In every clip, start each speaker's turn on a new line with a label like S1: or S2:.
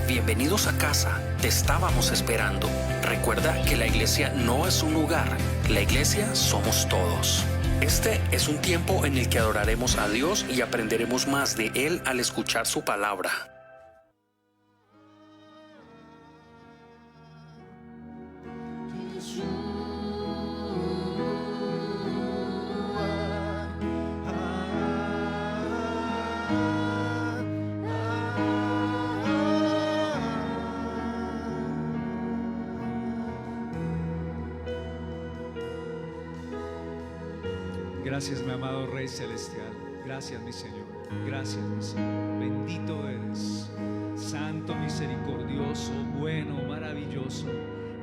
S1: Bienvenidos a casa, te estábamos esperando. Recuerda que la iglesia no es un lugar, la iglesia somos todos. Este es un tiempo en el que adoraremos a Dios y aprenderemos más de Él al escuchar su palabra.
S2: Gracias, mi amado Rey Celestial. Gracias, mi Señor. Gracias, mi Señor. Bendito eres, santo, misericordioso, bueno, maravilloso,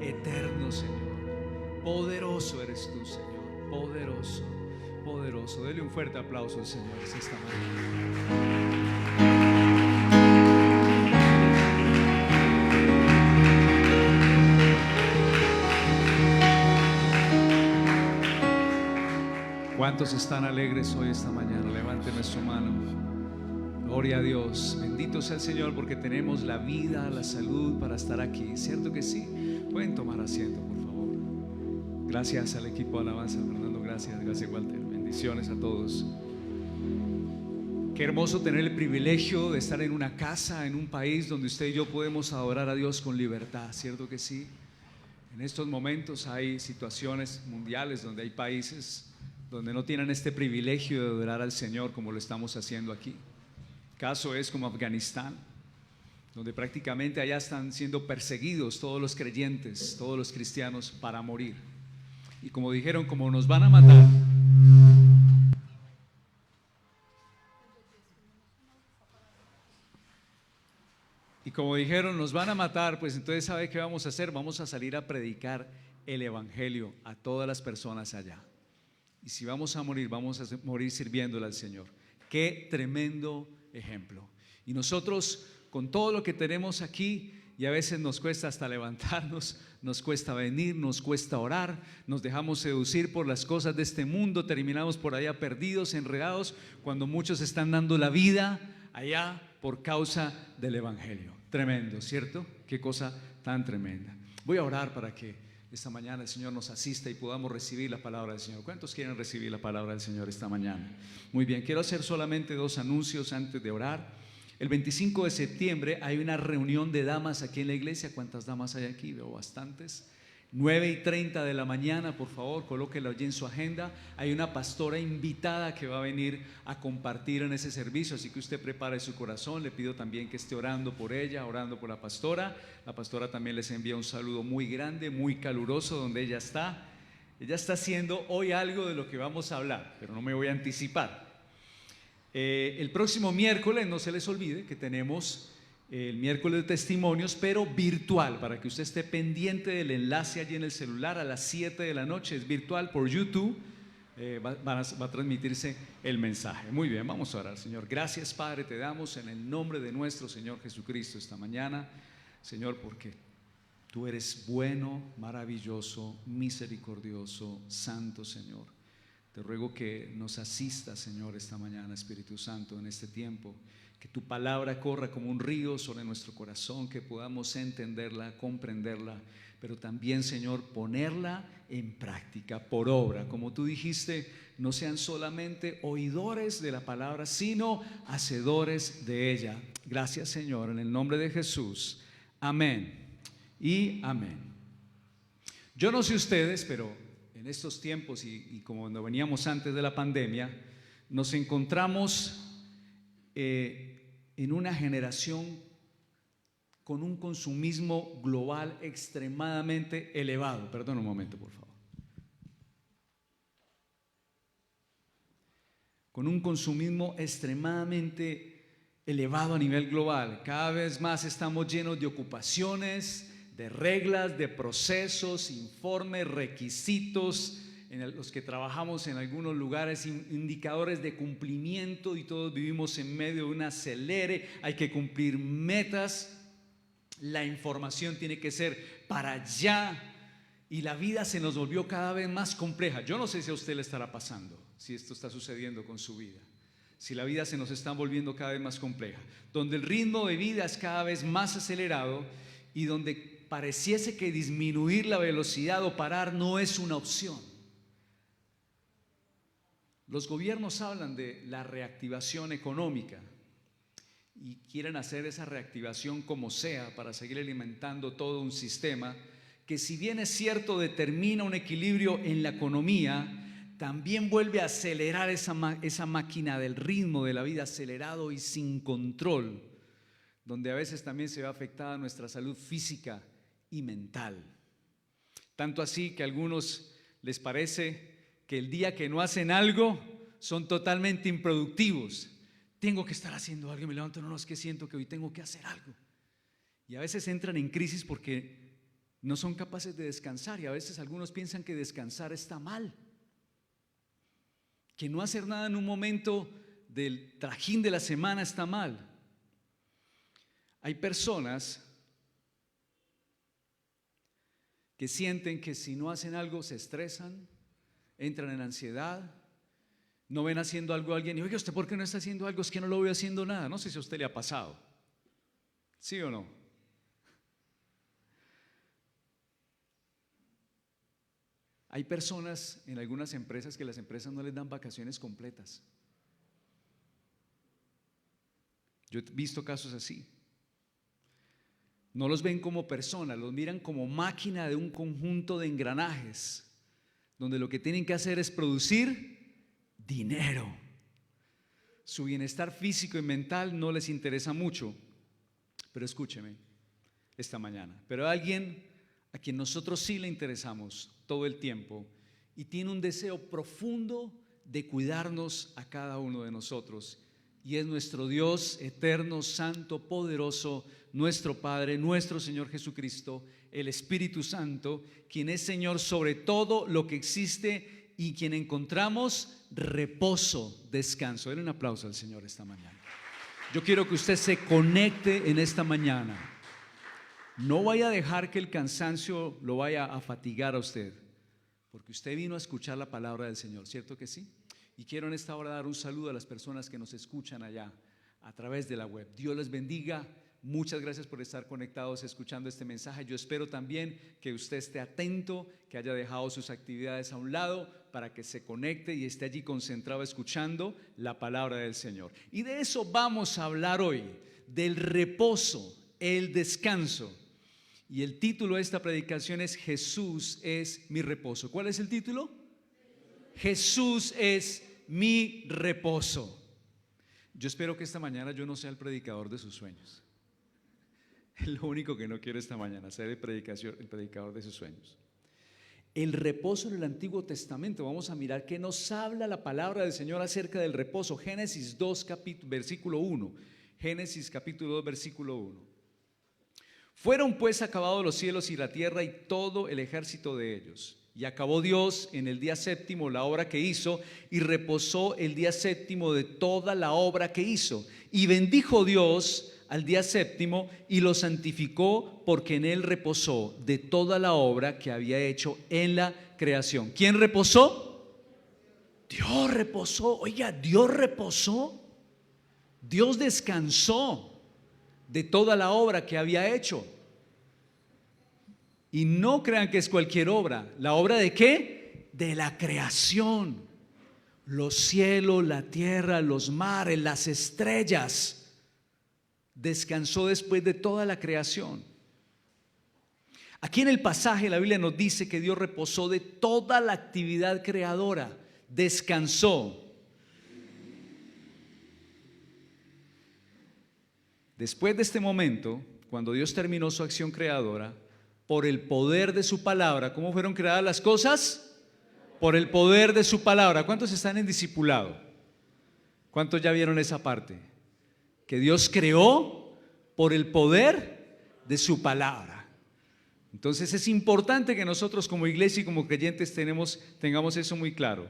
S2: eterno, Señor. Poderoso eres tú, Señor. Poderoso, poderoso. Dele un fuerte aplauso al Señor esta mañana. ¿Cuántos están alegres hoy esta mañana? Levánteme su mano. Gloria a Dios. Bendito sea el Señor porque tenemos la vida, la salud para estar aquí. ¿Cierto que sí? Pueden tomar asiento, por favor. Gracias al equipo de alabanza, Fernando. Gracias Walter. Bendiciones a todos. Qué hermoso tener el privilegio de estar en una casa, en un país donde usted y yo podemos adorar a Dios con libertad. ¿Cierto que sí? En estos momentos hay situaciones mundiales donde hay países donde no tienen este privilegio de adorar al Señor como lo estamos haciendo aquí. Caso es como Afganistán, donde prácticamente allá están siendo perseguidos todos los creyentes, todos los cristianos para morir. Y como dijeron, como nos van a matar, nos van a matar, pues entonces ¿sabe qué vamos a hacer? Vamos a salir a predicar el evangelio a todas las personas allá. Y si vamos a morir sirviéndole al Señor. Qué tremendo ejemplo. Y nosotros con todo lo que tenemos aquí, y a veces nos cuesta hasta levantarnos, nos cuesta venir, nos cuesta orar, nos dejamos seducir por las cosas de este mundo, terminamos por allá perdidos, enredados, cuando muchos están dando la vida allá por causa del evangelio. Tremendo, ¿cierto? Qué cosa tan tremenda. Voy a orar para que esta mañana el Señor nos asista y podamos recibir la palabra del Señor. ¿Cuántos quieren recibir la palabra del Señor esta mañana? Muy bien, quiero hacer solamente 2 anuncios antes de orar. El 25 de septiembre hay una reunión de damas aquí en la iglesia. ¿Cuántas damas hay aquí? Veo bastantes. 9:30 de la mañana, por favor, colóquelo allí en su agenda. Hay una pastora invitada que va a venir a compartir en ese servicio, así que usted prepare su corazón. Le pido también que esté orando por ella, orando por la pastora. La pastora también les envía un saludo muy grande, muy caluroso donde ella está. Ella está haciendo hoy algo de lo que vamos a hablar, pero no me voy a anticipar. El próximo miércoles, no se les olvide que tenemos el miércoles de testimonios, pero virtual, para que usted esté pendiente del enlace allí en el celular. A las 7 de la noche es virtual por YouTube. Va a transmitirse el mensaje. Muy bien, vamos a orar. Señor, gracias Padre, te damos en el nombre de nuestro Señor Jesucristo esta mañana, Señor, porque tú eres bueno, maravilloso, misericordioso, santo, Señor. Te ruego que nos asistas, Señor, esta mañana, Espíritu Santo, en este tiempo. Que tu palabra corra como un río sobre nuestro corazón, que podamos entenderla, comprenderla, pero también, Señor, ponerla en práctica, por obra. Como tú dijiste, no sean solamente oidores de la palabra, sino hacedores de ella. Gracias, Señor, en el nombre de Jesús. Amén y amén. Yo no sé ustedes, pero en estos tiempos y como cuando veníamos antes de la pandemia, nos encontramos en una generación con un consumismo global extremadamente elevado. Perdón un momento, por favor. Con un consumismo extremadamente elevado a nivel global. Cada vez más estamos llenos de ocupaciones, de reglas, de procesos, informes, requisitos en los que trabajamos en algunos lugares, indicadores de cumplimiento, y todos vivimos en medio de un acelere. Hay que cumplir metas, la información tiene que ser para allá, y la vida se nos volvió cada vez más compleja. Yo no sé si a usted le estará pasando, si esto está sucediendo con su vida. si la vida se nos está volviendo cada vez más compleja, donde el ritmo de vida es cada vez más acelerado y donde pareciese que disminuir la velocidad o parar no es una opción. Los gobiernos hablan de la reactivación económica y quieren hacer esa reactivación como sea para seguir alimentando todo un sistema que, si bien es cierto determina un equilibrio en la economía, también vuelve a acelerar esa máquina del ritmo de la vida acelerado y sin control, donde a veces también se ve afectada nuestra salud física y mental. Tanto así que a algunos les parece que el día que no hacen algo son totalmente improductivos. Tengo que estar haciendo algo, me levanto, no, es que siento que hoy tengo que hacer algo. Y a veces entran en crisis porque no son capaces de descansar, y a veces algunos piensan que descansar está mal, que no hacer nada en un momento del trajín de la semana está mal. Hay personas que sienten que si no hacen algo se estresan, entran en ansiedad, no ven haciendo algo a alguien y, oye, ¿usted por qué no está haciendo algo? Es que no lo veo haciendo nada. No sé si a usted le ha pasado, ¿sí o no? Hay personas en algunas empresas que las empresas no les dan vacaciones completas. Yo he visto casos así. No los ven como personas, los miran como máquina de un conjunto de engranajes, donde lo que tienen que hacer es producir dinero. Su bienestar físico y mental no les interesa mucho. Pero escúcheme esta mañana, pero alguien a quien nosotros sí le interesamos todo el tiempo y tiene un deseo profundo de cuidarnos a cada uno de nosotros, y es nuestro Dios eterno, santo, poderoso, nuestro Padre, nuestro Señor Jesucristo, el Espíritu Santo, quien es Señor sobre todo lo que existe y quien encontramos reposo, descanso. Denle un aplauso al Señor esta mañana. Yo quiero que usted se conecte en esta mañana. No vaya a dejar que el cansancio lo vaya a fatigar a usted, porque usted vino a escuchar la palabra del Señor, ¿cierto que sí? Y quiero en esta hora dar un saludo a las personas que nos escuchan allá a través de la web. Dios les bendiga. Muchas gracias por estar conectados escuchando este mensaje. Yo espero también que usted esté atento, que haya dejado sus actividades a un lado para que se conecte y esté allí concentrado escuchando la palabra del Señor. Y de eso vamos a hablar hoy, del reposo, el descanso. Y el título de esta predicación es Jesús es mi reposo. ¿Cuál es el título? Jesús es mi reposo. Yo espero que esta mañana yo no sea el predicador de sus sueños. Es lo único que no quiero esta mañana, ser el predicador de sus sueños. El reposo en el Antiguo Testamento, vamos a mirar qué nos habla la palabra del Señor acerca del reposo. Génesis 2, versículo 1. Génesis capítulo 2, versículo 1. Fueron pues acabados los cielos y la tierra y todo el ejército de ellos. Y acabó Dios en el día séptimo la obra que hizo, y reposó el día séptimo de toda la obra que hizo. Y bendijo Dios al día séptimo y lo santificó, porque en él reposó de toda la obra que había hecho en la creación. ¿Quién reposó? Dios reposó. Oiga, Dios reposó. Dios descansó de toda la obra que había hecho. Y no crean que es cualquier obra. ¿La obra de qué? De la creación. Los cielos, la tierra, los mares, las estrellas. Descansó después de toda la creación. Aquí en el pasaje la Biblia nos dice que Dios reposó de toda la actividad creadora. Descansó. Después de este momento, cuando Dios terminó su acción creadora, por el poder de su palabra, ¿cómo fueron creadas las cosas? Por el poder de su palabra. ¿Cuántos están en discipulado? ¿Cuántos ya vieron esa parte? Que Dios creó por el poder de su palabra. Entonces es importante que nosotros como iglesia y como creyentes tengamos eso muy claro.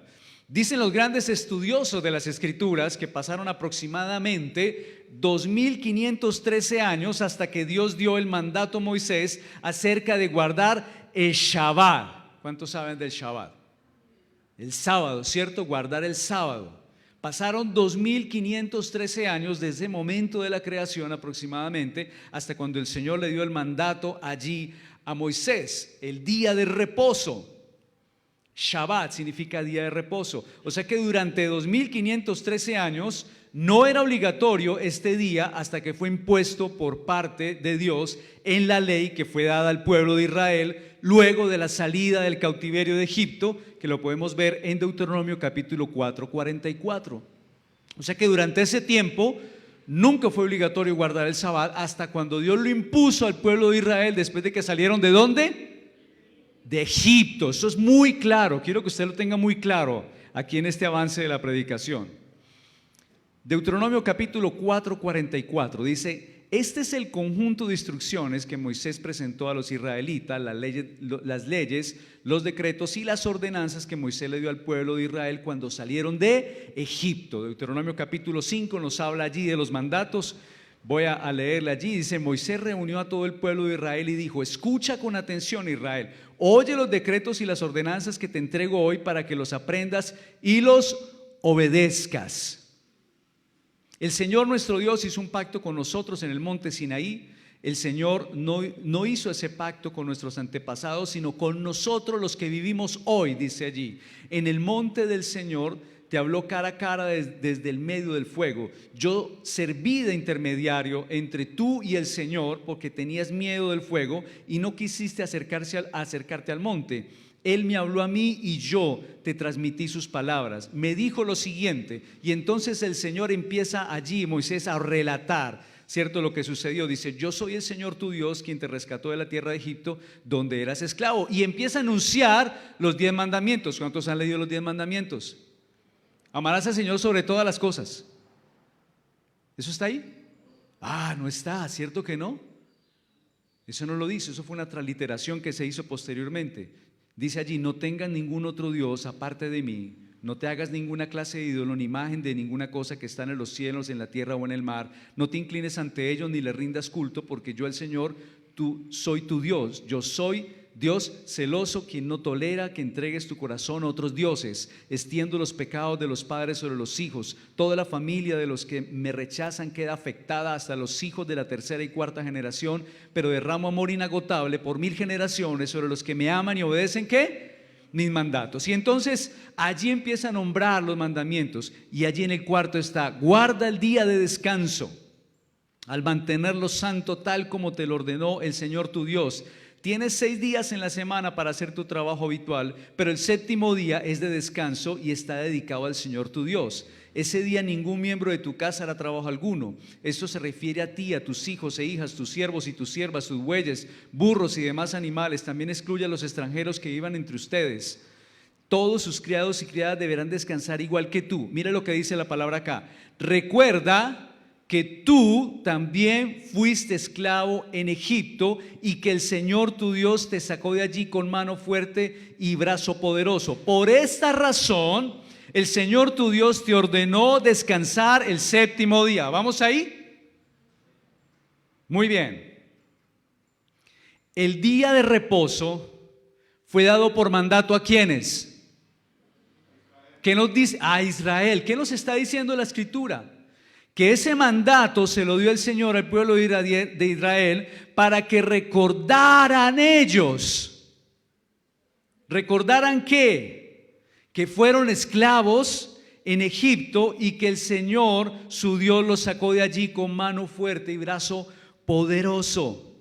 S2: Dicen los grandes estudiosos de las Escrituras que pasaron aproximadamente 2513 años hasta que Dios dio el mandato a Moisés acerca de guardar el Shabbat. ¿Cuántos saben del Shabbat? El sábado, ¿cierto? Guardar el sábado. Pasaron 2513 años desde ese momento de la creación aproximadamente hasta cuando el Señor le dio el mandato allí a Moisés, el día de reposo. Shabbat significa día de reposo. O sea que durante 2513 años no era obligatorio este día hasta que fue impuesto por parte de Dios en la ley que fue dada al pueblo de Israel luego de la salida del cautiverio de Egipto, que lo podemos ver en Deuteronomio capítulo 4, 44. O sea que durante ese tiempo nunca fue obligatorio guardar el Shabbat hasta cuando Dios lo impuso al pueblo de Israel después de que salieron ¿de dónde? De Egipto. Eso es muy claro, quiero que usted lo tenga muy claro aquí en este avance de la predicación. Deuteronomio capítulo 4, 44 dice: este es el conjunto de instrucciones que Moisés presentó a los israelitas, las leyes, los decretos y las ordenanzas que Moisés le dio al pueblo de Israel cuando salieron de Egipto. Deuteronomio capítulo 5 nos habla allí de los mandatos. Voy a leerle allí, dice: Moisés reunió a todo el pueblo de Israel y dijo: escucha con atención, Israel, oye los decretos y las ordenanzas que te entrego hoy para que los aprendas y los obedezcas. El Señor nuestro Dios hizo un pacto con nosotros en el monte Sinaí. El Señor no hizo ese pacto con nuestros antepasados, sino con nosotros los que vivimos hoy, dice allí. En el monte del Señor te habló cara a cara desde el medio del fuego. Yo serví de intermediario entre tú y el Señor porque tenías miedo del fuego y no quisiste acercarte al monte. Él me habló a mí y yo te transmití sus palabras. Me dijo lo siguiente, y entonces el Señor empieza allí, Moisés, a relatar, ¿cierto?, lo que sucedió. Dice: yo soy el Señor tu Dios, quien te rescató de la tierra de Egipto, donde eras esclavo. Y empieza a anunciar los 10 mandamientos. ¿Cuántos han leído los 10 mandamientos? Amarás al Señor sobre todas las cosas. ¿Eso está ahí? No está, ¿cierto que no? Eso no lo dice, eso fue una transliteración que se hizo posteriormente. Dice allí: no tengas ningún otro Dios aparte de mí, no te hagas ninguna clase de ídolo ni imagen de ninguna cosa que está en los cielos, en la tierra o en el mar, no te inclines ante ellos ni le rindas culto, porque yo el Señor, soy tu Dios, yo soy Dios celoso, quien no tolera que entregues tu corazón a otros dioses. Extiendo los pecados de los padres sobre los hijos. Toda la familia de los que me rechazan queda afectada, hasta los hijos de la tercera y cuarta generación, pero derramo amor inagotable por 1000 generaciones sobre los que me aman y obedecen ¿qué? Mis mandatos. Y entonces allí empieza a nombrar los mandamientos, y allí en el cuarto está: guarda el día de descanso al mantenerlo santo, tal como te lo ordenó el Señor tu Dios. Tienes 6 días en la semana para hacer tu trabajo habitual, pero el séptimo día es de descanso y está dedicado al Señor tu Dios. Ese día ningún miembro de tu casa hará trabajo alguno. Esto se refiere a ti, a tus hijos e hijas, tus siervos y tus siervas, tus bueyes, burros y demás animales. También excluye a los extranjeros que vivan entre ustedes. Todos sus criados y criadas deberán descansar igual que tú. Mira lo que dice la palabra acá: recuerda que tú también fuiste esclavo en Egipto y que el Señor tu Dios te sacó de allí con mano fuerte y brazo poderoso. Por esta razón el Señor tu Dios te ordenó descansar el séptimo día. ¿Vamos ahí? Muy bien. El día de reposo fue dado por mandato ¿a quiénes? ¿Qué nos dice? A Israel. ¿Qué nos está diciendo la Escritura? Que ese mandato se lo dio el Señor al pueblo de Israel para que recordaran ellos. ¿Recordaran qué? Que fueron esclavos en Egipto y que el Señor, su Dios, los sacó de allí con mano fuerte y brazo poderoso.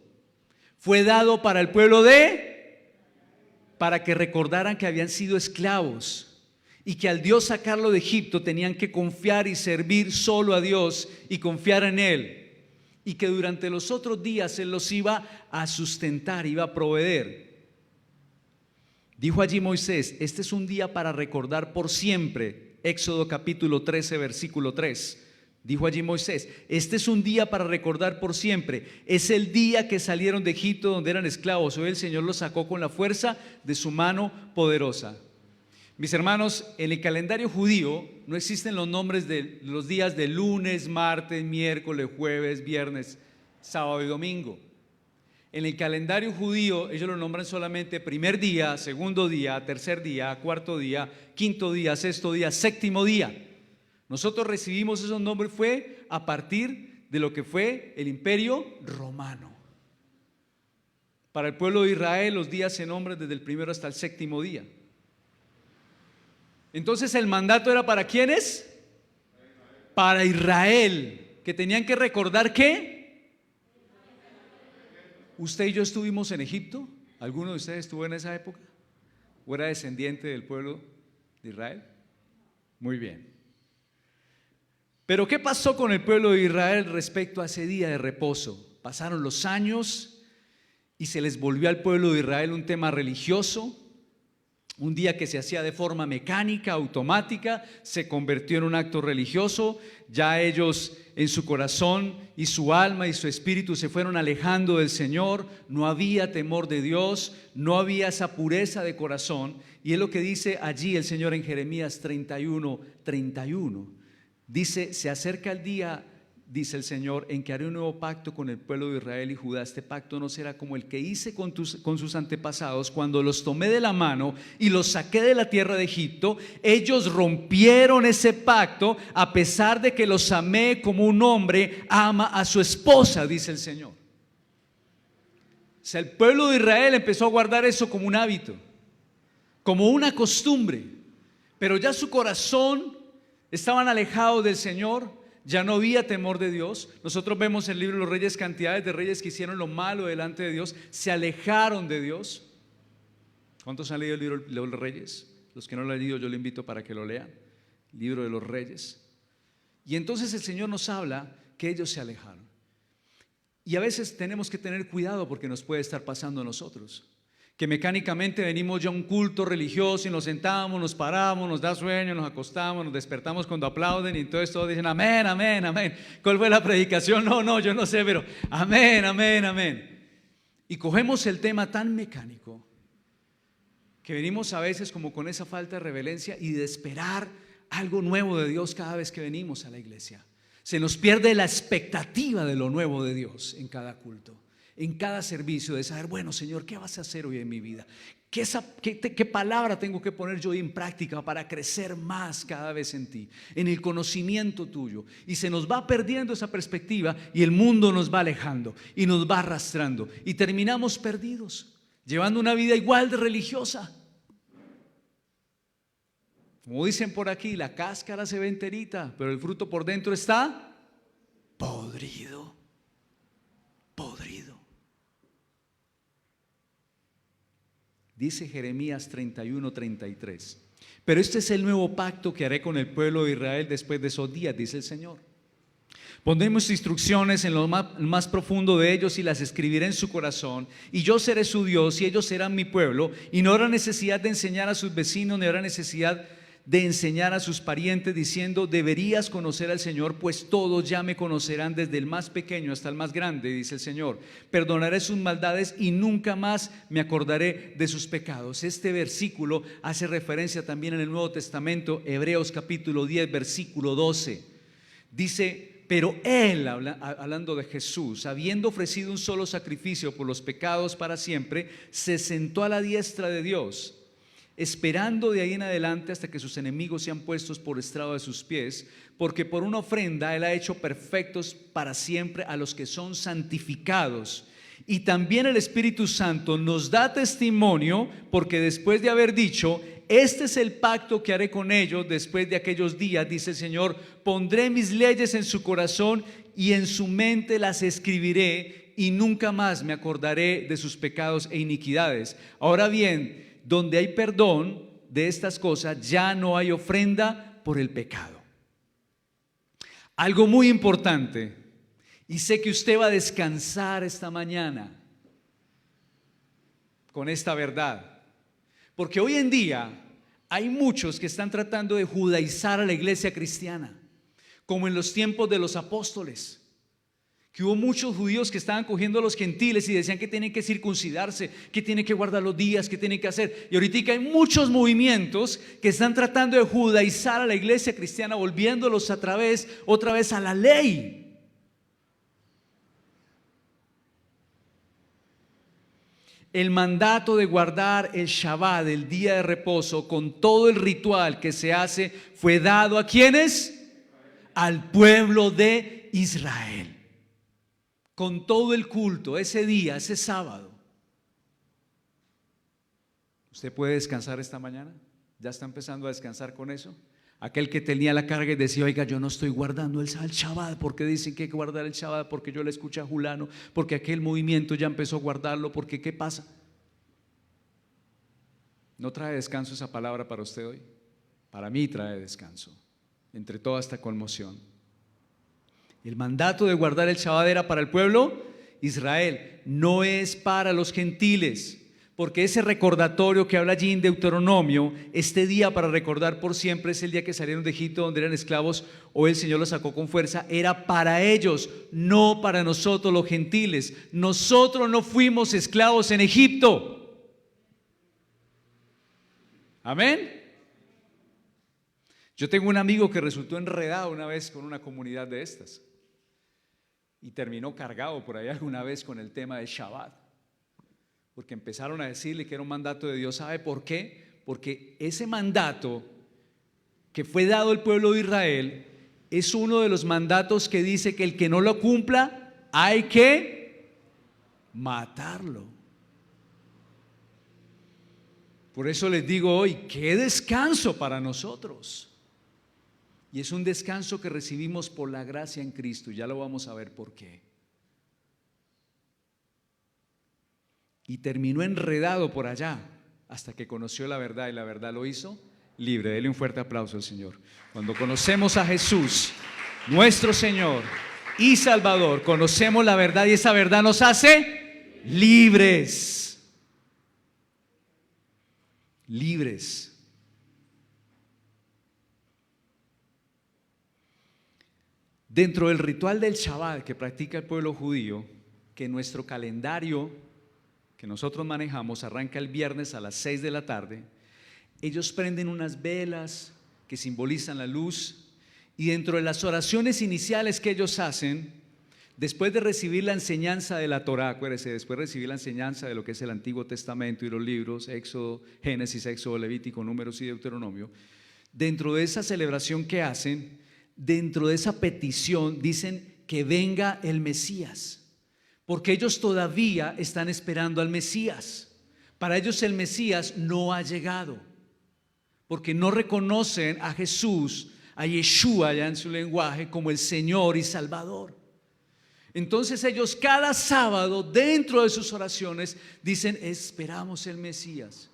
S2: Fue dado para el pueblo para que recordaran que habían sido esclavos. Y que al Dios sacarlo de Egipto tenían que confiar y servir solo a Dios y confiar en Él. Y que durante los otros días Él los iba a sustentar, iba a proveer. Dijo allí Moisés: este es un día para recordar por siempre. Éxodo capítulo 13 versículo 3. Dijo allí Moisés: este es un día para recordar por siempre. Es el día que salieron de Egipto donde eran esclavos. Hoy el Señor los sacó con la fuerza de su mano poderosa. Mis hermanos, en el calendario judío no existen los nombres de los días de lunes, martes, miércoles, jueves, viernes, sábado y domingo. En el calendario judío ellos lo nombran solamente primer día, segundo día, tercer día, cuarto día, quinto día, sexto día, séptimo día. Nosotros recibimos esos nombres fue a partir de lo que fue el Imperio Romano. Para el pueblo de Israel los días se nombran desde el primero hasta el séptimo día. Entonces el mandato era ¿para quiénes? Para Israel, que tenían que recordar que usted y yo estuvimos en Egipto. ¿Alguno de ustedes estuvo en esa época? ¿O era descendiente del pueblo de Israel? Muy bien. Pero ¿qué pasó con el pueblo de Israel respecto a ese día de reposo? Pasaron los años y se les volvió al pueblo de Israel un tema religioso. Un día que se hacía de forma mecánica, automática, se convirtió en un acto religioso. Ya ellos en su corazón y su alma y su espíritu se fueron alejando del Señor. No había temor de Dios, no había esa pureza de corazón. Y es lo que dice allí el Señor en Jeremías 31:31. Dice, se acerca el día, dice el Señor, en que haré un nuevo pacto con el pueblo de Israel y Judá. Este pacto no será como el que hice con sus antepasados cuando los tomé de la mano y los saqué de la tierra de Egipto. Ellos rompieron ese pacto a pesar de que los amé como un hombre ama a su esposa, dice el Señor. O sea, el pueblo de Israel empezó a guardar eso como un hábito, como una costumbre, pero ya su corazón estaban alejados del Señor. Ya no había temor de Dios. Nosotros vemos en el libro de los Reyes cantidades de reyes que hicieron lo malo delante de Dios, se alejaron de Dios. ¿Cuántos han leído el libro de los Reyes? Los que no lo han leído, yo le invito para que lo lean. El libro de los Reyes. Y entonces el Señor nos habla que ellos se alejaron. Y a veces tenemos que tener cuidado porque nos puede estar pasando a nosotros. Que mecánicamente venimos ya a un culto religioso y nos sentamos, nos paramos, nos da sueño, nos acostamos, nos despertamos cuando aplauden y entonces todos dicen amén, amén, amén. ¿Cuál fue la predicación? No, yo no sé, pero amén, amén, amén. Y cogemos el tema tan mecánico que venimos a veces como con esa falta de reverencia y de esperar algo nuevo de Dios cada vez que venimos a la iglesia. Se nos pierde la expectativa de lo nuevo de Dios en cada culto, en cada servicio, de saber, bueno, Señor, ¿qué vas a hacer hoy en mi vida? ¿Qué palabra tengo que poner yo hoy en práctica para crecer más cada vez en ti, en el conocimiento tuyo? Y se nos va perdiendo esa perspectiva y el mundo nos va alejando y nos va arrastrando y terminamos perdidos, llevando una vida igual de religiosa. Como dicen por aquí, la cáscara se ve enterita, pero el fruto por dentro está podrido, podrido. Dice Jeremías 31:33. Pero este es el nuevo pacto que haré con el pueblo de Israel después de esos días, dice el Señor. Pondré mis instrucciones en lo más profundo de ellos y las escribiré en su corazón, y yo seré su Dios y ellos serán mi pueblo, y no habrá necesidad de enseñar a sus vecinos, ni habrá necesidad de enseñar a sus parientes diciendo, deberías conocer al Señor, pues todos ya me conocerán desde el más pequeño hasta el más grande, dice el Señor. Perdonaré sus maldades y nunca más me acordaré de sus pecados. Este versículo hace referencia también en el Nuevo Testamento, Hebreos capítulo 10, versículo 12. Dice, pero Él, hablando de Jesús, habiendo ofrecido un solo sacrificio por los pecados para siempre, se sentó a la diestra de Dios, esperando de ahí en adelante hasta que sus enemigos sean puestos por estrado de sus pies, porque por una ofrenda Él ha hecho perfectos para siempre a los que son santificados. Y también el Espíritu Santo nos da testimonio, porque después de haber dicho, este es el pacto que haré con ellos después de aquellos días, dice el Señor, pondré mis leyes en su corazón y en su mente las escribiré, y nunca más me acordaré de sus pecados e iniquidades. Ahora bien, donde hay perdón de estas cosas, ya no hay ofrenda por el pecado. Algo muy importante, y sé que usted va a descansar esta mañana con esta verdad, porque hoy en día hay muchos que están tratando de judaizar a la iglesia cristiana, como en los tiempos de los apóstoles, que hubo muchos judíos que estaban cogiendo a los gentiles y decían que tienen que circuncidarse, que tienen que guardar los días, que tienen que hacer. Y ahorita hay muchos movimientos que están tratando de judaizar a la iglesia cristiana, volviéndolos otra vez a la ley. El mandato de guardar el Shabbat, el día de reposo, con todo el ritual que se hace, fue dado ¿a quiénes? al pueblo de Israel. Con todo el culto, ese día, ese sábado. ¿Usted puede descansar esta mañana? ¿Ya está empezando a descansar con eso? Aquel que tenía la carga y decía, oiga, yo no estoy guardando el Shabbat, porque dicen que hay que guardar el Shabbat, porque yo le escuché a Julano, porque aquel movimiento ya empezó a guardarlo, porque ¿qué pasa? ¿No trae descanso esa palabra para usted hoy? Para mí trae descanso, entre toda esta conmoción. El mandato de guardar el Shabbat era para el pueblo Israel, no es para los gentiles. Porque ese recordatorio que habla allí en Deuteronomio, este día para recordar por siempre es el día que salieron de Egipto donde eran esclavos, o el Señor los sacó con fuerza, era para ellos, no para nosotros los gentiles. Nosotros no fuimos esclavos en Egipto. Amén. Yo tengo un amigo que resultó enredado una vez con una comunidad de estas y terminó cargado por ahí alguna vez con el tema del Shabbat. Porque empezaron a decirle que era un mandato de Dios. ¿Sabe por qué? Porque ese mandato que fue dado al pueblo de Israel es uno de los mandatos que dice que el que no lo cumpla hay que matarlo. Por eso les digo hoy, qué descanso para nosotros. Y es un descanso que recibimos por la gracia en Cristo. Ya lo vamos a ver por qué. Y terminó enredado por allá hasta que conoció la verdad, y la verdad lo hizo libre. Dele un fuerte aplauso al Señor. Cuando conocemos a Jesús, nuestro Señor y Salvador, conocemos la verdad y esa verdad nos hace libres. Libres. Dentro del ritual del Shabbat que practica el pueblo judío, que nuestro calendario que nosotros manejamos arranca el viernes a las 6 de la tarde, ellos prenden unas velas que simbolizan la luz, y dentro de las oraciones iniciales que ellos hacen, después de recibir la enseñanza de la Torá, acuérdese, después de recibir la enseñanza de lo que es el Antiguo Testamento y los libros, Éxodo, Génesis, Éxodo, Levítico, Números y Deuteronomio, dentro de esa celebración que hacen, dentro de esa petición, dicen que venga el Mesías. Porque ellos todavía están esperando al Mesías. Para ellos el Mesías no ha llegado, porque no reconocen a Jesús, a Yeshua ya en su lenguaje, como el Señor y Salvador. Entonces ellos cada sábado dentro de sus oraciones dicen, esperamos el Mesías.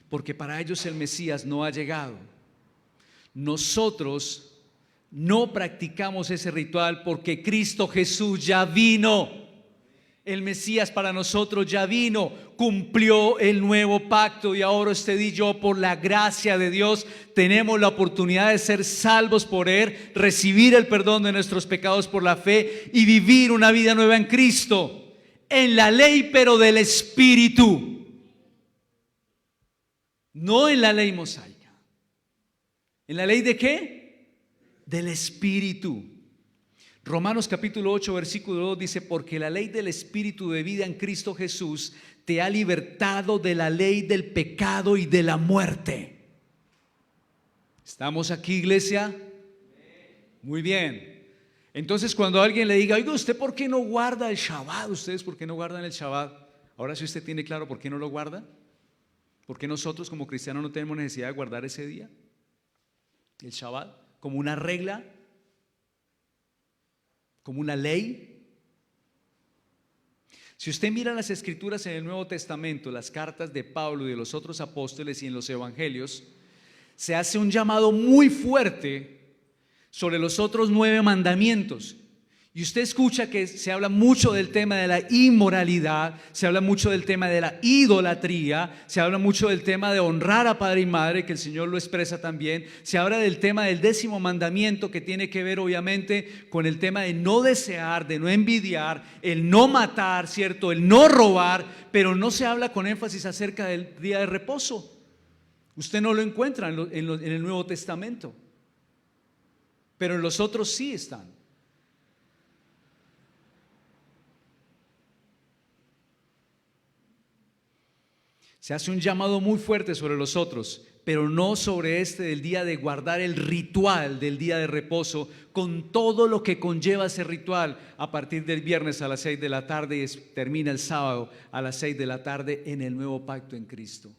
S2: Porque para ellos el Mesías no ha llegado. Nosotros no practicamos ese ritual porque Cristo Jesús ya vino. El Mesías para nosotros ya vino, cumplió el nuevo pacto, y ahora usted y yo, por la gracia de Dios, tenemos la oportunidad de ser salvos por Él, recibir el perdón de nuestros pecados por la fe y vivir una vida nueva en Cristo, en la ley pero del Espíritu, no en la ley mosaica. ¿En la ley de qué? Del Espíritu. Romanos capítulo 8 versículo 2 dice, porque la ley del Espíritu de vida en Cristo Jesús te ha libertado de la ley del pecado y de la muerte. ¿Estamos aquí, iglesia? Muy bien. Entonces cuando alguien le diga, oiga, ¿usted por qué no guarda el Shabbat? ¿Ustedes por qué no guardan el Shabbat? Ahora si usted tiene claro por qué no lo guarda, ¿por qué nosotros como cristianos no tenemos necesidad de guardar ese día? El Shabbat como una regla, como una ley. Si usted mira las escrituras en el Nuevo Testamento, las cartas de Pablo y de los otros apóstoles y en los evangelios, se hace un llamado muy fuerte sobre los otros 9 mandamientos. Y usted escucha que se habla mucho del tema de la inmoralidad, se habla mucho del tema de la idolatría, se habla mucho del tema de honrar a padre y madre, que el Señor lo expresa también. Se habla del tema del 10º mandamiento, que tiene que ver obviamente con el tema de no desear, de no envidiar, el no matar, ¿cierto? El no robar, pero no se habla con énfasis acerca del día de reposo. Usted no lo encuentra en el Nuevo Testamento, pero en los otros sí están. Se hace un llamado muy fuerte sobre los otros. pero no sobre este del día de guardar el ritual del día de reposo, con todo lo que conlleva ese ritual a partir del viernes a las 6 de la tarde y termina el sábado a las 6 de la tarde en el nuevo pacto en Cristo.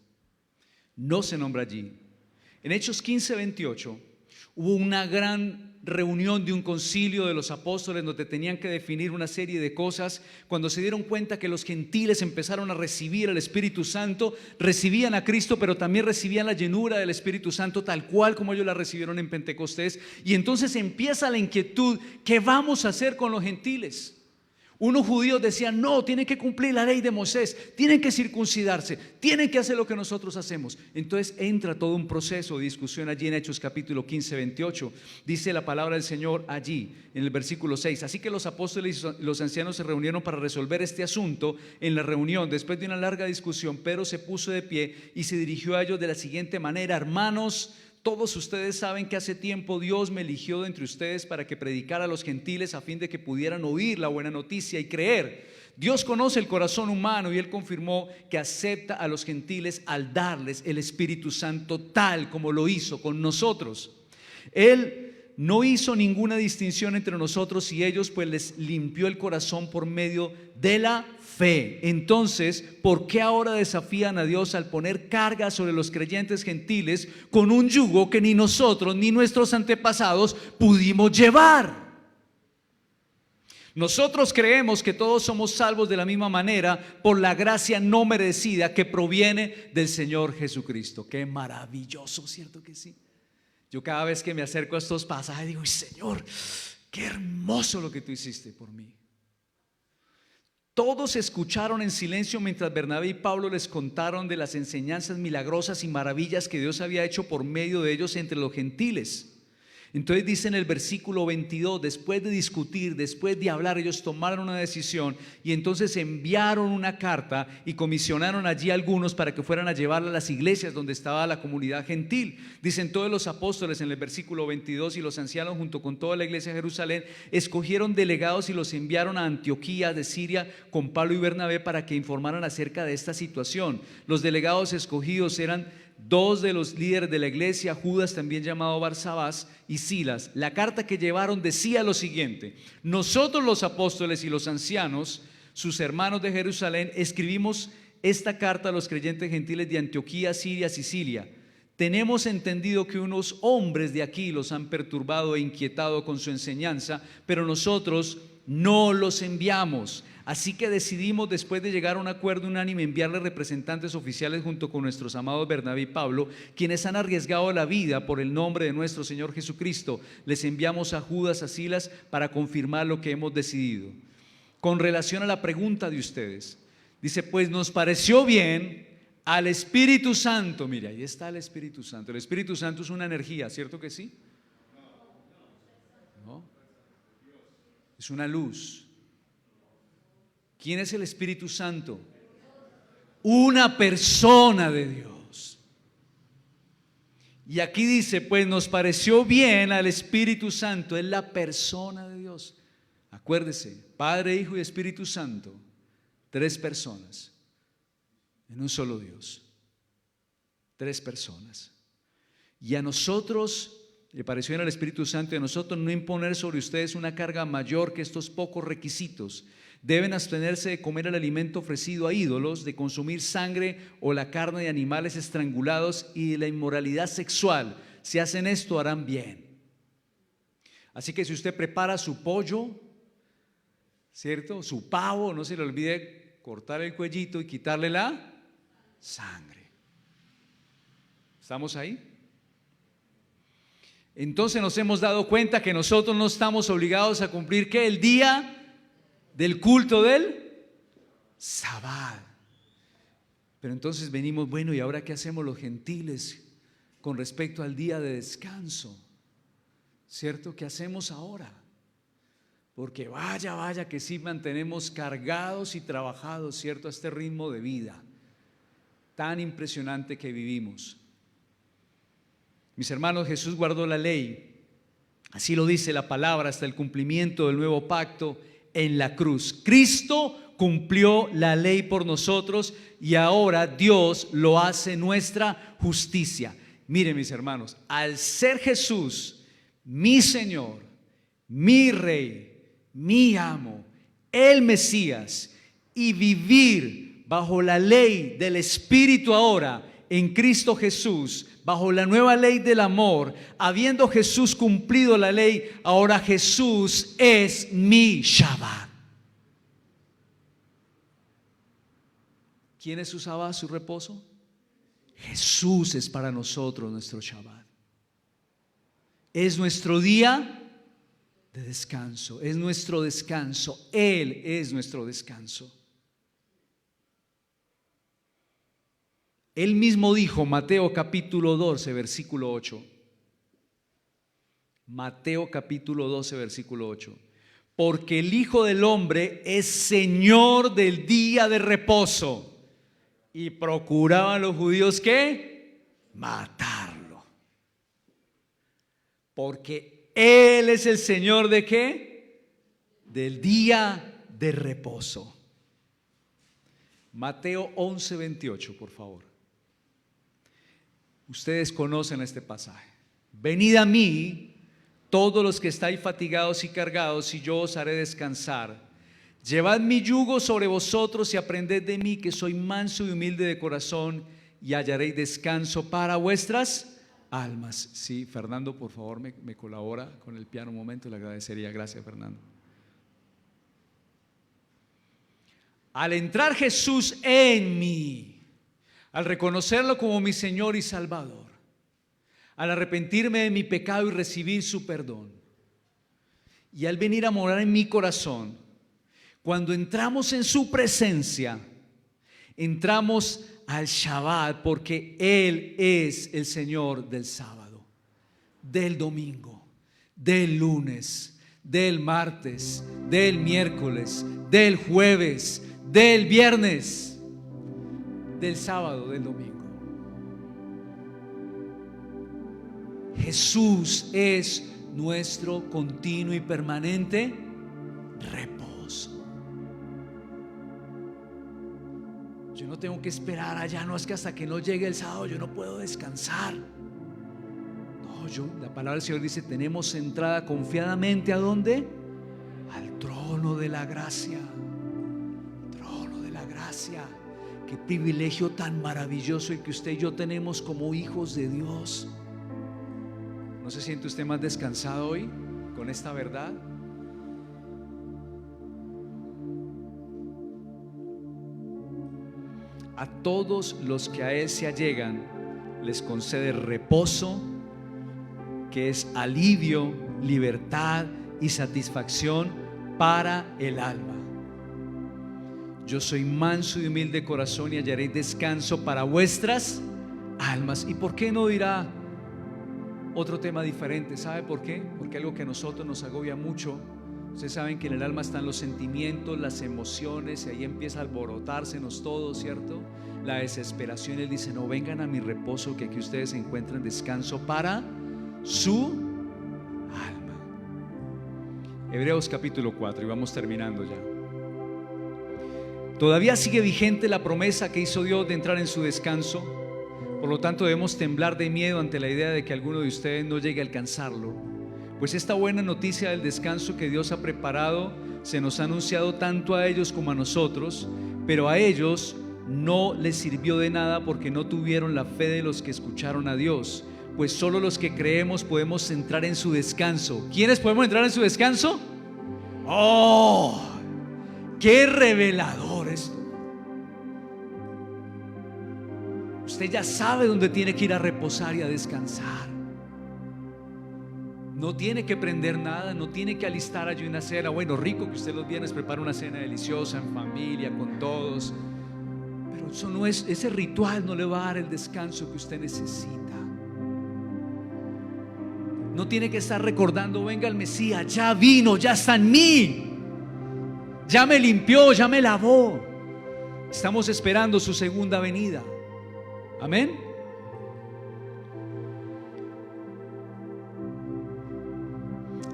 S2: No se nombra allí. En Hechos 15:28 hubo una gran reunión de un concilio de los apóstoles donde tenían que definir una serie de cosas. Cuando se dieron cuenta que los gentiles empezaron a recibir el Espíritu Santo, recibían a Cristo, pero también recibían la llenura del Espíritu Santo tal cual como ellos la recibieron en Pentecostés. Y entonces empieza la inquietud: ¿qué vamos a hacer con los gentiles? Unos judíos decían: no, tienen que cumplir la ley de Moisés, tienen que circuncidarse, tienen que hacer lo que nosotros hacemos. Entonces entra todo un proceso de discusión allí en Hechos capítulo 15:28. Dice la palabra del Señor allí en el versículo 6: así que los apóstoles y los ancianos se reunieron para resolver este asunto. En la reunión, después de una larga discusión, Pedro se puso de pie y se dirigió a ellos de la siguiente manera: hermanos, todos ustedes saben que hace tiempo Dios me eligió de entre ustedes para que predicara a los gentiles a fin de que pudieran oír la buena noticia y creer. Dios conoce el corazón humano y Él confirmó que acepta a los gentiles al darles el Espíritu Santo tal como lo hizo con nosotros. Él no hizo ninguna distinción entre nosotros y ellos, pues les limpió el corazón por medio de la fe. Entonces, ¿por qué ahora desafían a Dios al poner carga sobre los creyentes gentiles con un yugo que ni nosotros ni nuestros antepasados pudimos llevar? Nosotros creemos que todos somos salvos de la misma manera por la gracia no merecida que proviene del Señor Jesucristo. Qué maravilloso, ¿cierto que sí? Yo cada vez que me acerco a estos pasajes digo: Señor, qué hermoso lo que tú hiciste por mí. Todos escucharon en silencio mientras Bernabé y Pablo les contaron de las enseñanzas milagrosas y maravillas que Dios había hecho por medio de ellos entre los gentiles. Entonces dice en el versículo 22, después de discutir, después de hablar, ellos tomaron una decisión y entonces enviaron una carta y comisionaron allí a algunos para que fueran a llevarla a las iglesias donde estaba la comunidad gentil. Dicen: todos los apóstoles en el versículo 22 y los ancianos junto con toda la iglesia de Jerusalén escogieron delegados y los enviaron a Antioquía de Siria con Pablo y Bernabé para que informaran acerca de esta situación. Los delegados escogidos eran dos de los líderes de la iglesia, Judas, también llamado Barsabás, y Silas. La carta que llevaron decía lo siguiente: nosotros los apóstoles y los ancianos, sus hermanos de Jerusalén, escribimos esta carta a los creyentes gentiles de Antioquía, Siria, Sicilia. Tenemos entendido que unos hombres de aquí los han perturbado e inquietado con su enseñanza, pero nosotros no los enviamos. Así que decidimos, después de llegar a un acuerdo unánime, enviarles representantes oficiales junto con nuestros amados Bernabé y Pablo, quienes han arriesgado la vida por el nombre de nuestro Señor Jesucristo. Les enviamos a Judas, a Silas, para confirmar lo que hemos decidido. Con relación a la pregunta de ustedes, dice: pues nos pareció bien al Espíritu Santo. Mire, ahí está el Espíritu Santo. El Espíritu Santo es una energía, ¿cierto que sí? No, es una luz. ¿Quién es el Espíritu Santo? Una persona de Dios. Y aquí dice: pues nos pareció bien al Espíritu Santo. Es la persona de Dios. Acuérdese, Padre, Hijo y Espíritu Santo, tres personas en un solo Dios. Tres personas. Y a nosotros le pareció bien al Espíritu Santo y a nosotros no imponer sobre ustedes una carga mayor que estos pocos requisitos. Deben abstenerse de comer el alimento ofrecido a ídolos, de consumir sangre o la carne de animales estrangulados y de la inmoralidad sexual. Si hacen esto, harán bien. Así que si usted prepara su pollo, ¿cierto?, su pavo, no se le olvide cortar el cuellito y quitarle la sangre. ¿Estamos ahí? Entonces nos hemos dado cuenta que nosotros no estamos obligados a cumplir ¿qué? El día del culto del Sabbat. Pero entonces venimos: bueno, ¿y ahora qué hacemos los gentiles con respecto al día de descanso? ¿Cierto? ¿Qué hacemos ahora? Porque vaya que sí mantenemos cargados y trabajados, ¿cierto?, a este ritmo de vida tan impresionante que vivimos. Mis hermanos, Jesús guardó la ley, así lo dice la palabra, hasta el cumplimiento del nuevo pacto en la cruz. Cristo cumplió la ley por nosotros y ahora Dios lo hace nuestra justicia. Miren, mis hermanos, al ser Jesús mi Señor, mi Rey, mi amo, el Mesías, y vivir bajo la ley del Espíritu ahora en Cristo Jesús, bajo la nueva ley del amor, habiendo Jesús cumplido la ley, ahora Jesús es mi Shabbat. ¿Quién es su Shabbat, su reposo? Jesús es para nosotros nuestro Shabbat. Es nuestro día de descanso, es nuestro descanso, Él es nuestro descanso. Él mismo dijo, Mateo capítulo 12, versículo 8. Mateo capítulo 12, versículo 8. Porque el Hijo del Hombre es Señor del día de reposo. Y procuraban los judíos, ¿qué? Matarlo. Porque Él es el Señor ¿de qué? Del día de reposo. Mateo 11, 28, por favor. Ustedes conocen este pasaje. Venid a mí, todos los que estáis fatigados y cargados, y yo os haré descansar. Llevad mi yugo sobre vosotros y aprended de mí, que soy manso y humilde de corazón, y hallaréis descanso para vuestras almas. Sí, Fernando, por favor, me colabora con el piano un momento, le agradecería. Gracias, Fernando. Al entrar Jesús en mí, al reconocerlo como mi Señor y Salvador, al arrepentirme de mi pecado y recibir su perdón, y al venir a morar en mi corazón, cuando entramos en su presencia, entramos al Shabbat, porque Él es el Señor del sábado, del domingo, del lunes, del martes, del miércoles, del jueves, del viernes, del sábado, del domingo. Jesús es nuestro continuo y permanente reposo. Yo no tengo que esperar allá, no es que hasta que no llegue el sábado yo no puedo descansar. No, la palabra del Señor dice, tenemos entrada confiadamente ¿a dónde? Al trono de la gracia. Trono de la gracia. Qué privilegio tan maravilloso el que usted y yo tenemos como hijos de Dios. ¿No se siente usted más descansado hoy con esta verdad? A todos los que a Él se allegan les concede reposo, que es alivio, libertad y satisfacción para el alma. Yo soy manso y humilde de corazón, y hallaréis descanso para vuestras almas. ¿Y por qué no dirá otro tema diferente? ¿Sabe por qué? Porque algo que a nosotros nos agobia mucho. Ustedes saben que en el alma están los sentimientos, las emociones, y ahí empieza a alborotársenos todo, ¿cierto? La desesperación. Él dice, no, vengan a mi reposo, que aquí ustedes encuentran descanso para su alma. Hebreos capítulo 4, y vamos terminando ya. Todavía sigue vigente la promesa que hizo Dios de entrar en su descanso. Por lo tanto, debemos temblar de miedo ante la idea de que alguno de ustedes no llegue a alcanzarlo. Pues esta buena noticia del descanso que Dios ha preparado se nos ha anunciado tanto a ellos como a nosotros, pero a ellos no les sirvió de nada porque no tuvieron la fe de los que escucharon a Dios. Pues solo los que creemos podemos entrar en su descanso. ¿Quiénes podemos entrar en su descanso? ¡Oh! ¡Qué revelador esto! Usted ya sabe dónde tiene que ir a reposar y a descansar. No tiene que prender nada, no tiene que alistar allí una cena. Bueno, rico que usted los viernes prepara una cena deliciosa en familia, con todos, pero eso no es, ese ritual no le va a dar el descanso que usted necesita. No tiene que estar recordando, venga el Mesías, ya vino, ya está en mí, ya me limpió, ya me lavó. Estamos esperando su segunda venida. Amén.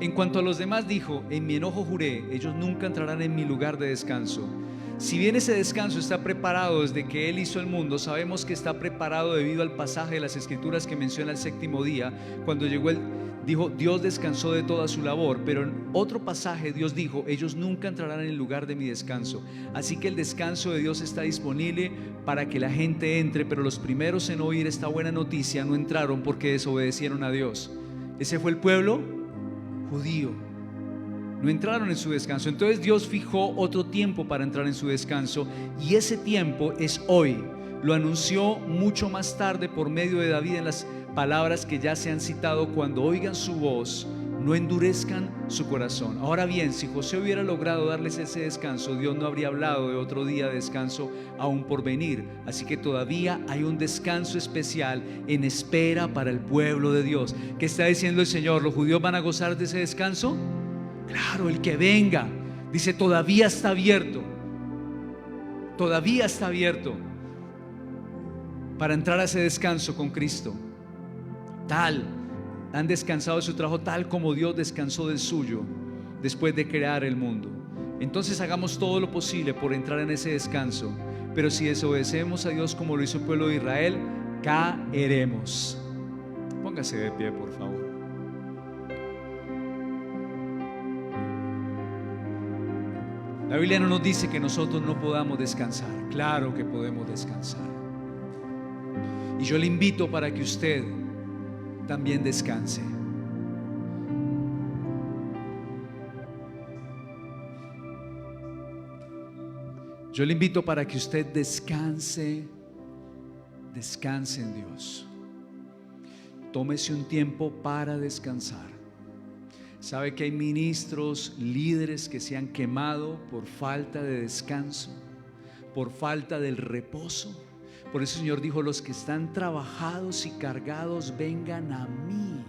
S2: En cuanto a los demás dijo, en mi enojo juré, ellos nunca entrarán en mi lugar de descanso. Si bien ese descanso está preparado desde que Él hizo el mundo, sabemos que está preparado debido al pasaje de las Escrituras que menciona el séptimo día, cuando llegó dijo, Dios descansó de toda su labor. Pero en otro pasaje Dios dijo, ellos nunca entrarán en el lugar de mi descanso. Así que el descanso de Dios está disponible para que la gente entre, pero los primeros en oír esta buena noticia no entraron porque desobedecieron a Dios. Ese fue el pueblo judío. No entraron en su descanso. Entonces Dios fijó otro tiempo para entrar en su descanso, y ese tiempo es hoy. Lo anunció mucho más tarde por medio de David en las palabras que ya se han citado: cuando oigan su voz, no endurezcan su corazón. Ahora bien, si José hubiera logrado darles ese descanso, Dios no habría hablado de otro día de descanso aún por venir. Así que todavía hay un descanso especial en espera para el pueblo de Dios. ¿Qué está diciendo el Señor? ¿Los judíos van a gozar de ese descanso? Claro, el que venga. Dice, todavía está abierto. Todavía está abierto para entrar a ese descanso con Cristo. Han descansado de su trabajo tal como Dios descansó del suyo después de crear el mundo. Entonces hagamos todo lo posible por entrar en ese descanso. Pero si desobedecemos a Dios como lo hizo el pueblo de Israel, caeremos. Póngase de pie, por favor. La Biblia no nos dice que nosotros no podamos descansar. Claro que podemos descansar. Y yo le invito para que usted también descanse. Yo le invito para que usted descanse en Dios. Tómese un tiempo para descansar. Sabe que hay ministros, líderes que se han quemado por falta de descanso, por falta del reposo. Por eso el Señor dijo, los que están trabajados y cargados, vengan a mí,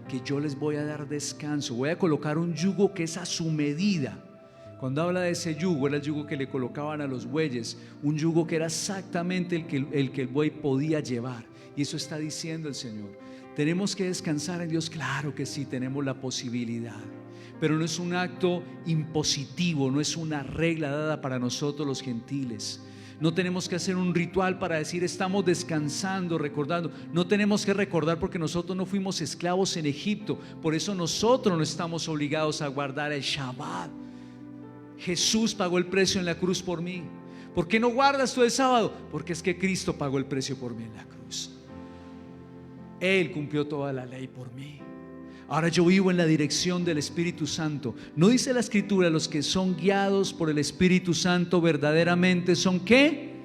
S2: que yo les voy a dar descanso. Voy a colocar un yugo que es a su medida. Cuando habla de ese yugo, era el yugo que le colocaban a los bueyes, un yugo que era exactamente el que el buey podía llevar. Y eso está diciendo el Señor. ¿Tenemos que descansar en Dios? Claro que sí, tenemos la posibilidad. Pero no es un acto impositivo, no es una regla dada para nosotros los gentiles. No tenemos que hacer un ritual para decir estamos descansando, recordando. No tenemos que recordar porque nosotros no fuimos esclavos en Egipto. Por eso nosotros no estamos obligados a guardar el Shabbat. Jesús pagó el precio en la cruz por mí. ¿Por qué no guardas tú el sábado? Porque es que Cristo pagó el precio por mí en la cruz. Él cumplió toda la ley por mí. Ahora yo vivo en la dirección del Espíritu Santo. ¿No dice la Escritura, los que son guiados por el Espíritu Santo verdaderamente son qué?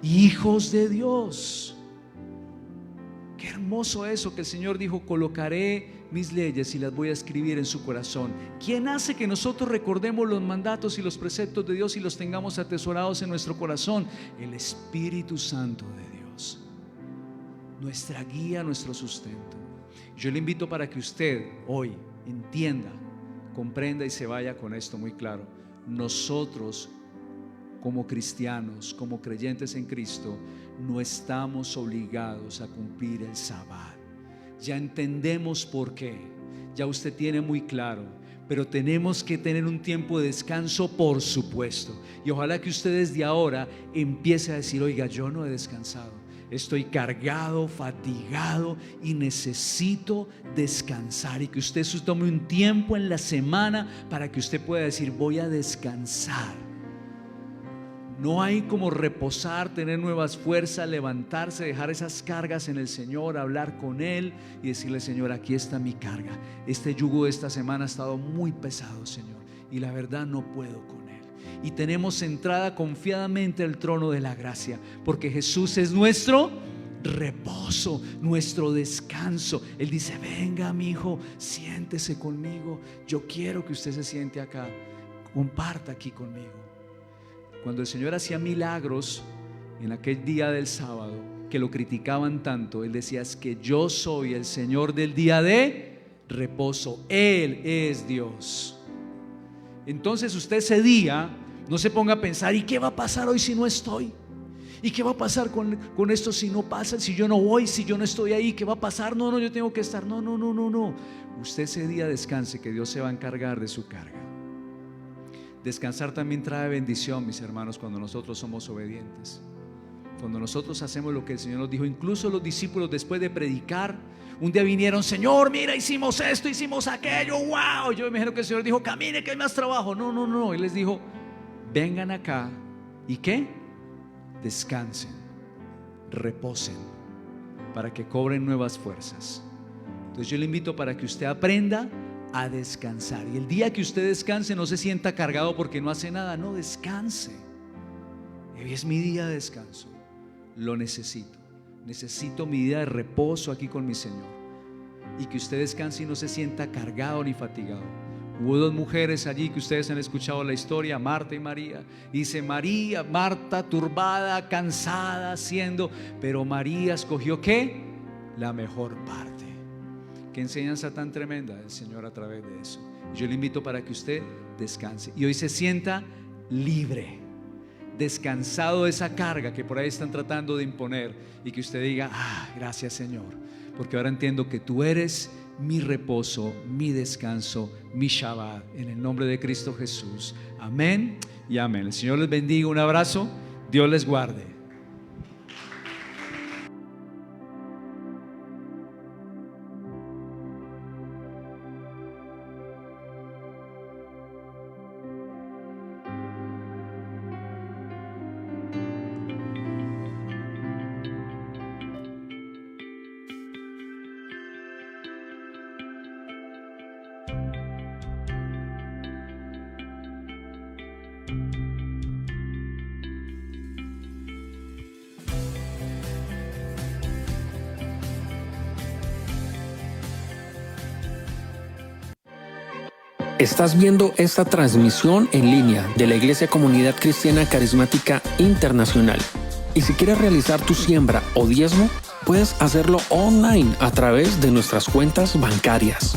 S2: Hijos de Dios. Qué hermoso eso que el Señor dijo, colocaré mis leyes y las voy a escribir en su corazón. ¿Quién hace que nosotros recordemos los mandatos y los preceptos de Dios y los tengamos atesorados en nuestro corazón? El Espíritu Santo de Dios, nuestra guía, nuestro sustento. Yo le invito para que usted hoy entienda, comprenda y se vaya con esto muy claro. Nosotros como cristianos, como creyentes en Cristo, no estamos obligados a cumplir el Sabbat. Ya entendemos por qué, ya usted tiene muy claro, pero tenemos que tener un tiempo de descanso, por supuesto. Y ojalá que usted desde ahora empiece a decir, oiga, yo no he descansado. Estoy cargado, fatigado y necesito descansar. Y que usted tome un tiempo en la semana para que usted pueda decir, voy a descansar. No hay como reposar, tener nuevas fuerzas, levantarse, dejar esas cargas en el Señor, hablar con Él y decirle, Señor, aquí está mi carga. Este yugo de esta semana ha estado muy pesado, Señor, y la verdad no puedo con Él. Y tenemos entrada confiadamente al trono de la gracia, porque Jesús es nuestro reposo, nuestro descanso. Él dice, venga mi hijo, siéntese conmigo. Yo quiero que usted se siente acá, comparta aquí conmigo. Cuando el Señor hacía milagros en aquel día del sábado, que lo criticaban tanto, Él decía, es que yo soy el Señor del día de reposo. Él es Dios. Entonces usted ese día no se ponga a pensar, ¿y qué va a pasar hoy si no estoy? ¿Y qué va a pasar con esto si no pasa? Si yo no voy, si yo no estoy ahí, ¿qué va a pasar? No, yo tengo que estar. No. Usted ese día descanse, que Dios se va a encargar de su carga. Descansar también trae bendición, mis hermanos, cuando nosotros somos obedientes. Cuando nosotros hacemos lo que el Señor nos dijo. Incluso los discípulos, después de predicar, un día vinieron: Señor, mira, hicimos esto, hicimos aquello, wow. Yo me imagino que el Señor dijo: camine, que hay más trabajo. No. Él les dijo: vengan acá. ¿Y qué? Descansen, reposen, para que cobren nuevas fuerzas. Entonces yo le invito para que usted aprenda a descansar. Y el día que usted descanse, no se sienta cargado porque no hace nada. No, descanse. Hoy es mi día de descanso. Lo necesito. Necesito mi día de reposo aquí con mi Señor. Y que usted descanse y no se sienta cargado ni fatigado. Hubo dos mujeres allí que ustedes han escuchado la historia, Marta y María. Dice María, Marta turbada, cansada, pero María escogió ¿qué? La mejor parte. Qué enseñanza tan tremenda del Señor a través de eso. Yo le invito para que usted descanse y hoy se sienta libre, descansado de esa carga que por ahí están tratando de imponer, y que usted diga: gracias, Señor, porque ahora entiendo que tú eres mi reposo, mi descanso, mi Shabbat, en el nombre de Cristo Jesús. Amén y amén. El Señor les bendiga, un abrazo, Dios les guarde.
S1: Estás viendo esta transmisión en línea de la Iglesia Comunidad Cristiana Carismática Internacional. Y si quieres realizar tu siembra o diezmo, puedes hacerlo online a través de nuestras cuentas bancarias.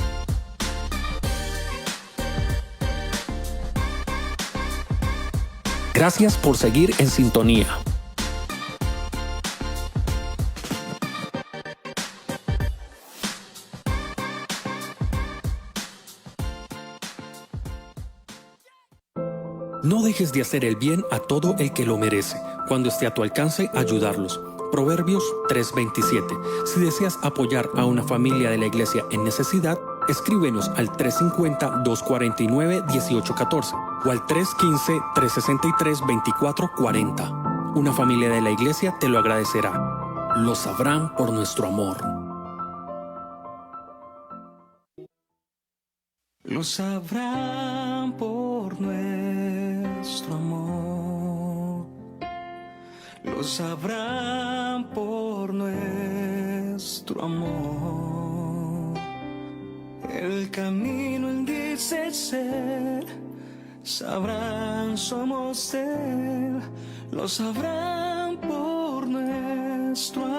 S1: Gracias por seguir en sintonía. No dejes de hacer el bien a todo el que lo merece, cuando esté a tu alcance ayudarlos. Proverbios 3:27. Si deseas apoyar a una familia de la iglesia en necesidad, escríbenos al 350-249-1814 o al 315-363-2440. Una familia de la iglesia te lo agradecerá. Lo sabrán por nuestro amor.
S3: Lo sabrán por nuestro amor, lo sabrán por nuestro amor. El camino Él dice ser, sabrán somos de Él, lo sabrán por nuestro amor.